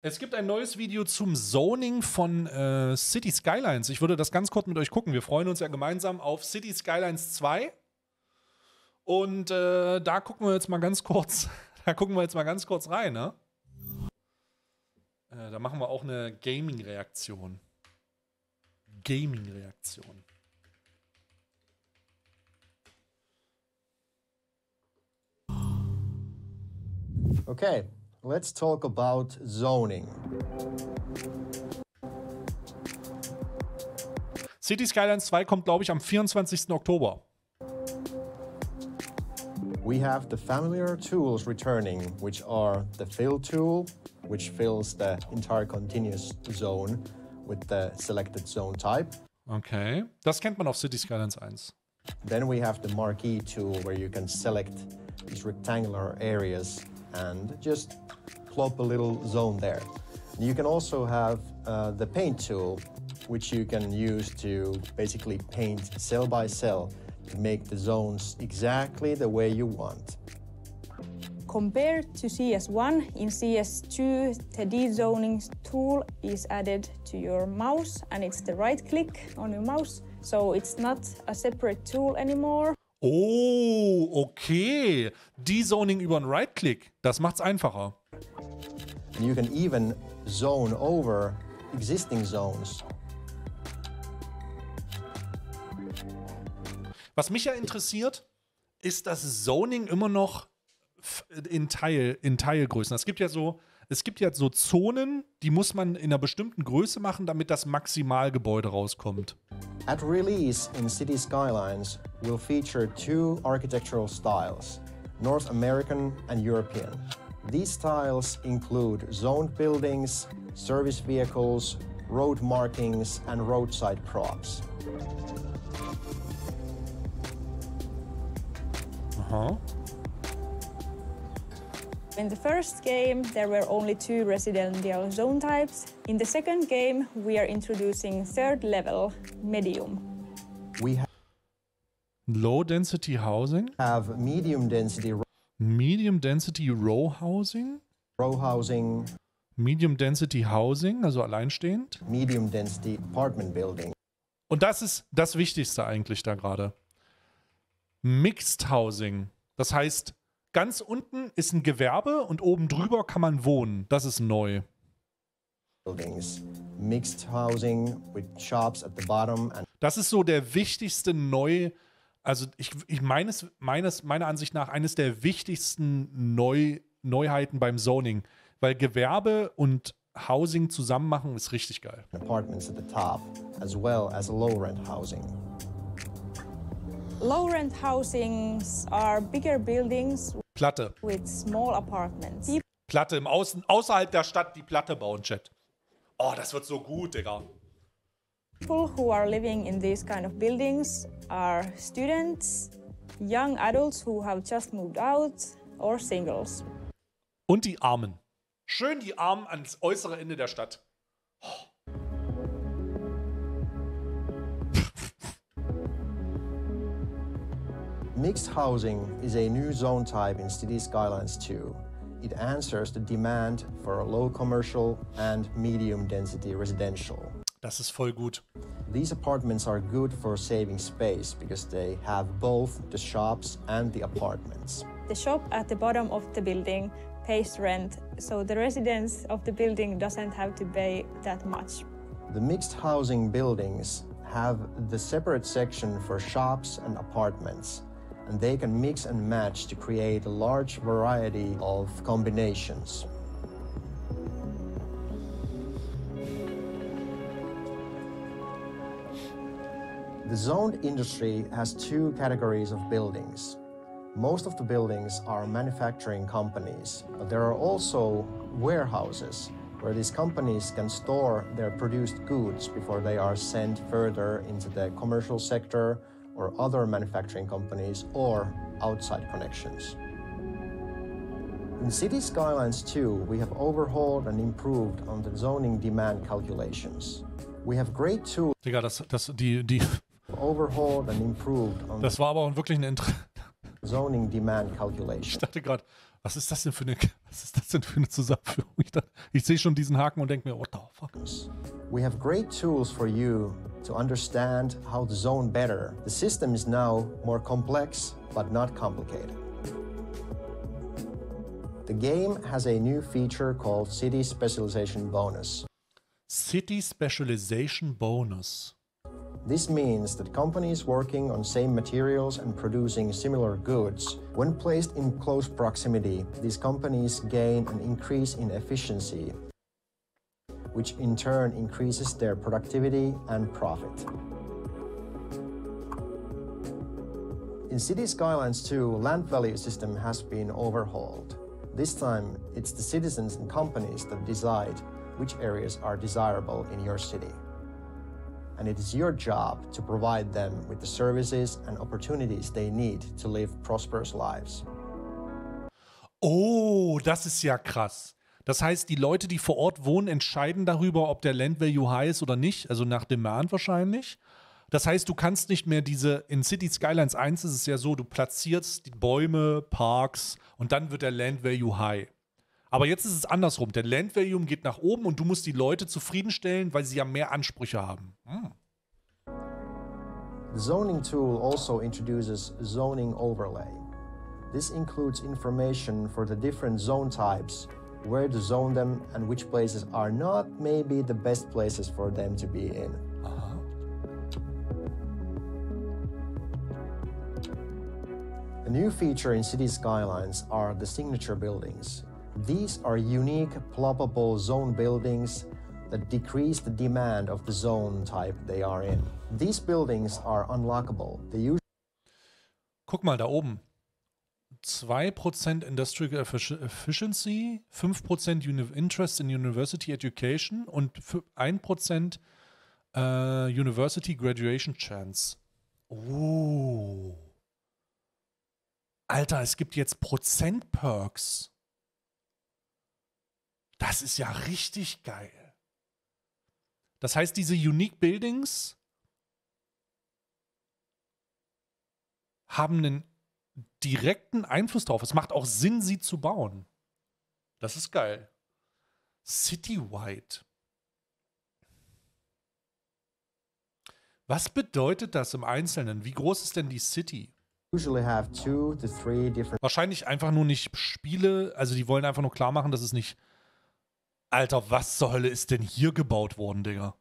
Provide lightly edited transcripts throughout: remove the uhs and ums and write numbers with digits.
Es gibt ein neues Video zum Zoning von Cities Skylines. Ich würde das ganz kurz mit euch gucken. Wir freuen uns ja gemeinsam auf Cities Skylines 2. Und da gucken wir jetzt mal ganz kurz, rein, ne? Da machen wir auch eine Gaming-Reaktion. Okay, let's talk about zoning. Cities Skylines 2 kommt, glaube ich, am 24. Oktober. We have the familiar tools returning, which are the fill tool, which fills the entire continuous zone with the selected zone type. Okay, das kennt man auf Cities Skylines 1. Then we have the marquee tool where you can select these rectangular areas and just plop a little zone there. And you can also have the paint tool, which you can use to basically paint cell by cell to make the zones exactly the way you want. Compared to CS1, in CS2, the dezoning tool is added to your mouse, and it's the right click on your mouse, so it's not a separate tool anymore. Oh, okay. Dezoning über einen Right-Click, das macht's einfacher. And you can even zone over existing zones. Was mich ja interessiert, ist das Zoning immer noch in Teilgrößen. Es gibt ja so Zonen, die muss man in einer bestimmten Größe machen, damit das Maximalgebäude rauskommt. At release in Cities Skylines will feature two architectural styles, North American and European. These styles include zoned buildings, service vehicles, road markings, and roadside props. In the first game, there were only 2 residential zone types. In the second game, we are introducing third level, medium. We Low density housing? have medium density Medium density row housing? row housing, Medium density housing, also alleinstehend. medium density apartment building. Und das ist das Wichtigste eigentlich da gerade. Mixed Housing. Das heißt, ganz unten ist ein Gewerbe und oben drüber kann man wohnen. Das ist neu. Buildings, mixed housing with shops at the bottom and Das ist so der wichtigste also meiner Ansicht nach eines der wichtigsten Neuheiten beim Zoning. Weil Gewerbe und Housing zusammen machen ist richtig geil. apartments at the top, as well as low-rent housing. Low-rent housings are bigger buildings Platte. with small apartments. Platte im außerhalb der Stadt die Platte bauen, Chat. Oh, das wird so gut, Digga. People who are living in these kind of buildings are students, young adults who have just moved out, or singles. Und die Armen. Schön die Armen ans äußere Ende der Stadt. Mixed housing is a new zone type in Cities Skylines 2. It answers the demand for low commercial and medium density residential. Das ist voll gut. These apartments are good for saving space because they have both the shops and the apartments. The shop at the bottom of the building pays rent, so the residents of the building doesn't have to pay that much. The mixed housing buildings have the separate section for shops and apartments, and they can mix and match to create a large variety of combinations. The zoned industry has 2 categories of buildings. Most of the buildings are manufacturing companies, but there are also warehouses where these companies can store their produced goods before they are sent further into the commercial sector or other manufacturing companies or outside connections. In Cities Skylines 2, we have overhauled and improved on the zoning demand calculations. We have great tools. Digga, Overhauled and improved on das war aber auch wirklich eine zoning demand calculation. Ich dachte gerade, was ist das denn für eine Zusammenführung? Ich sehe schon diesen Haken und denke mir, what the fuck? We have great tools for you to understand how to zone better. The system is now more complex, but not complicated. The game has a new feature called City Specialization Bonus. City Specialization Bonus. This means that companies working on same materials and producing similar goods, when placed in close proximity, these companies gain an increase in efficiency, which in turn increases their productivity and profit. In Cities Skylines 2, land value system has been overhauled. This time, it's the citizens and companies that decide which areas are desirable in your city. And it is your job to provide them with the services and opportunities they need to live prosperous lives. Oh, das ist ja krass. Das heißt, die Leute, die vor Ort wohnen, entscheiden darüber, ob der Land Value high ist oder nicht, also nach Demand wahrscheinlich. Das heißt, du kannst nicht mehr in Cities Skylines 1 ist es ja so, du platzierst die Bäume, Parks und dann wird der Land Value high. Aber jetzt ist es andersrum. Der Land Value geht nach oben und du musst die Leute zufriedenstellen, weil sie ja mehr Ansprüche haben. The zoning tool also introduces zoning overlay. This includes information for the different zone types, where to zone them and which places are not maybe the best places for them to be in. A new feature in Cities Skylines are the signature buildings. These are unique, ploppable zone buildings that decrease the demand of the zone type they are in. These buildings are unlockable. Guck mal da oben. 2% Industrial Efficiency, 5% Interest in University Education und 1% University Graduation Chance. Oh. Alter, es gibt jetzt Prozent-Perks. Das ist ja richtig geil. Das heißt, diese Unique Buildings haben einen direkten Einfluss drauf. Es macht auch Sinn, sie zu bauen. Das ist geil. Citywide. Was bedeutet das im Einzelnen? Wie groß ist denn die City? Usually have 2 to 3 different. Wahrscheinlich einfach nur nicht Spiele. Also die wollen einfach nur klar machen, dass es nicht... Alter, was zur Hölle ist denn hier gebaut worden, Digga?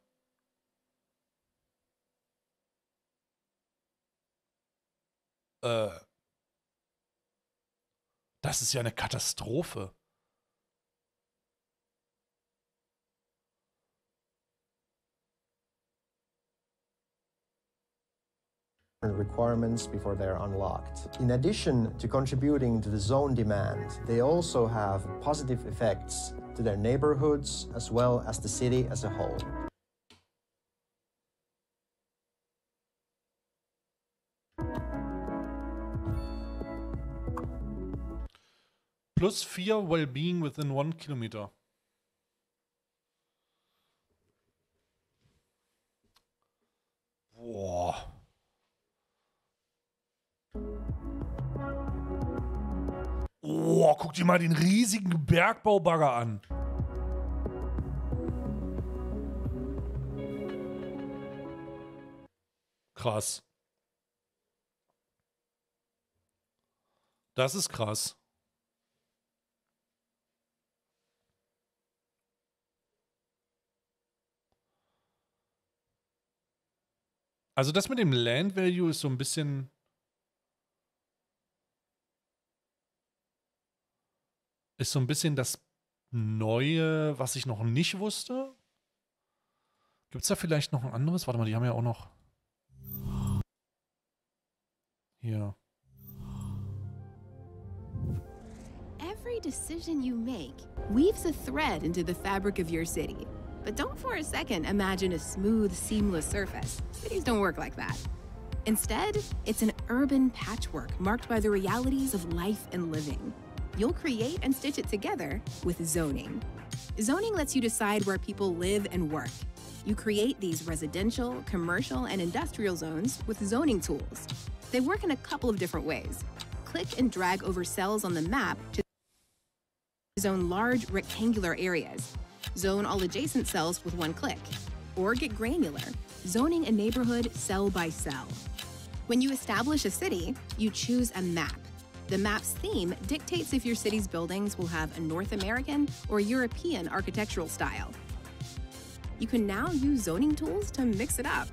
Das ist ja eine Katastrophe. Requirements before they're unlocked. In addition to contributing to the zone demand, they also have positive effects to their neighborhoods as well as the city as a whole. +4 well-being within 1 kilometer. Boah. Oh, guck dir mal den riesigen Bergbaubagger an. Krass. Das ist krass. Also das mit dem Land Value ist so ein bisschen... Ist so ein bisschen das Neue, was ich noch nicht wusste. Gibt es da vielleicht noch ein anderes? Warte mal, die haben ja auch noch... Hier. Every decision you make weaves a thread into the fabric of your city. But don't for a second imagine a smooth, seamless surface. Cities don't work like that. Instead, it's an urban patchwork marked by the realities of life and living. You'll create and stitch it together with zoning. Zoning lets you decide where people live and work. You create these residential, commercial, and industrial zones with zoning tools. They work in a couple of different ways. click and drag over cells on the map to zone large rectangular areas. Zone all adjacent cells with one click. Or get granular, zoning a neighborhood cell by cell. When you establish a city, you choose a map. The map's theme dictates if your city's buildings will have a North American or European architectural style. You can now use zoning tools to mix it up.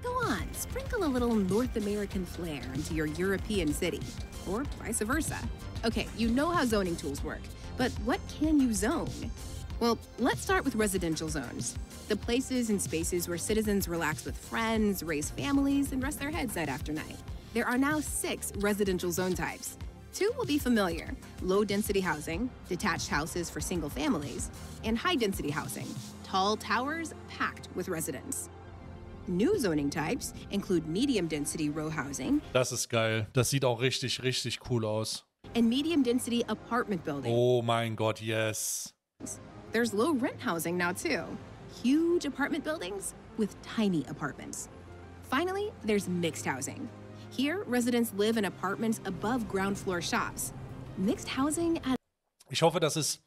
Go on, sprinkle a little North American flair into your European city, or vice versa. Okay, you know how zoning tools work, but what can you zone? Well, let's start with residential zones. The places and spaces where citizens relax with friends, raise families, and rest their heads night after night. There are now 6 residential zone types. 2 will be familiar: low-density housing, detached houses for single families, and high-density housing, tall towers packed with residents. New zoning types include medium-density row housing. Das ist geil. Das sieht auch richtig, richtig cool aus. And medium-density apartment buildings. Oh mein Gott, yes. There's low-rent housing now, too. Huge apartment buildings with tiny apartments. Finally, there's mixed housing. Here, residents live in apartments above ground-floor shops. Mixed housing at Ich hoffe, dass das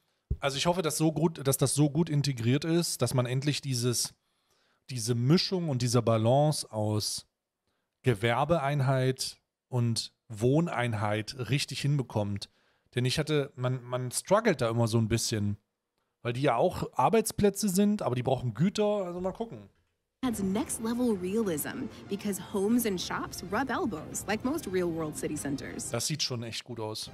so gut integriert ist, dass man endlich diese Mischung und diese Balance aus Gewerbeeinheit und Wohneinheit richtig hinbekommt. Denn man struggelt da immer so ein bisschen. Weil die ja auch Arbeitsplätze sind, aber die brauchen Güter, also mal gucken. adds next-level realism because homes and shops rub elbows like most real-world city centers. Das sieht schon echt gut aus.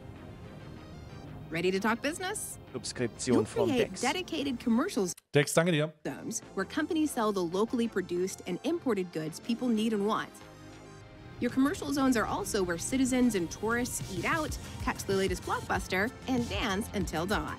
Ready to talk business? Subskription You'll von create Dex. dedicated commercial Dex, danke dir. zones where companies sell the locally produced and imported goods people need and want. Your commercial zones are also where citizens and tourists eat out, catch the latest blockbuster, and dance until dawn.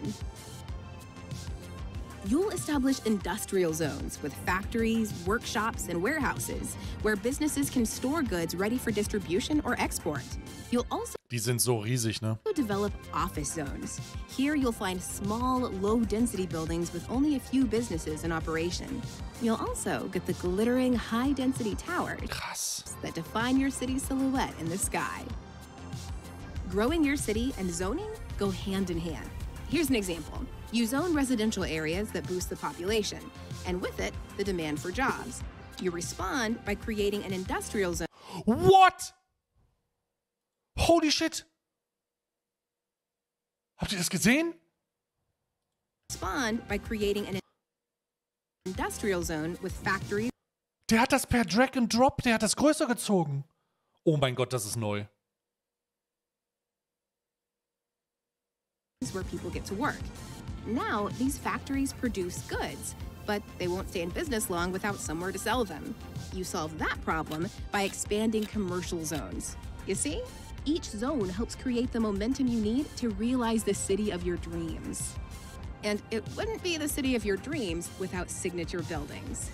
You'll establish industrial zones with factories, workshops, and warehouses where businesses can store goods ready for distribution or export. You'll also Die sind so riesig, ne? develop office zones. Here you'll find small, low-density buildings with only a few businesses in operation. You'll also get the glittering, high-density towers Krass. that define your city's silhouette in the sky. Growing your city and zoning go hand in hand. Here's an example. You zone residential areas that boost the population, and with it, the demand for jobs. You respond by creating an industrial zone. What? Holy shit. Habt ihr das gesehen? Respond by creating an industrial zone with factories Der hat das per Drag and Drop, der hat das größer gezogen. Oh mein Gott, das ist neu. where people get to work. Now, these factories produce goods, but they won't stay in business long without somewhere to sell them. You solve that problem by expanding commercial zones. You see? Each zone helps create the momentum you need to realize the city of your dreams. And it wouldn't be the city of your dreams without signature buildings.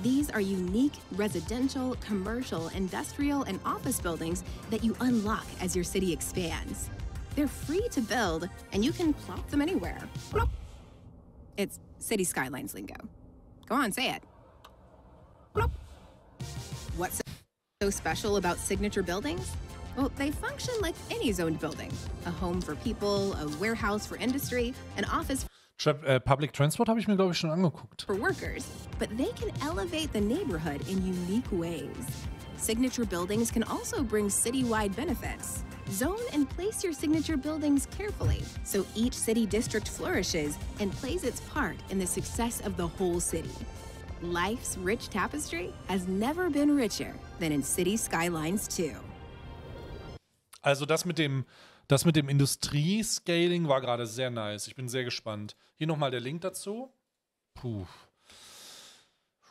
These are unique residential, commercial, industrial, and office buildings that you unlock as your city expands. They're free to build, and you can plop them anywhere. Plop. It's Cities Skylines lingo. Go on, say it. Plop. What's so special about signature buildings? Well, they function like any zoned building. A home for people, a warehouse for industry, an office Public Transport habe ich mir, glaube ich, schon angeguckt. for workers, but they can elevate the neighborhood in unique ways. Signature buildings can also bring citywide benefits. Zone and place your signature buildings carefully so each city district flourishes and plays its part in the success of the whole city. Life's rich tapestry has never been richer than in Cities Skylines 2. Also das mit dem Industriescaling war gerade sehr nice. Ich bin sehr gespannt. Hier nochmal der Link dazu. Puh.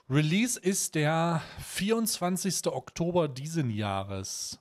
Release ist der 24. Oktober diesen Jahres.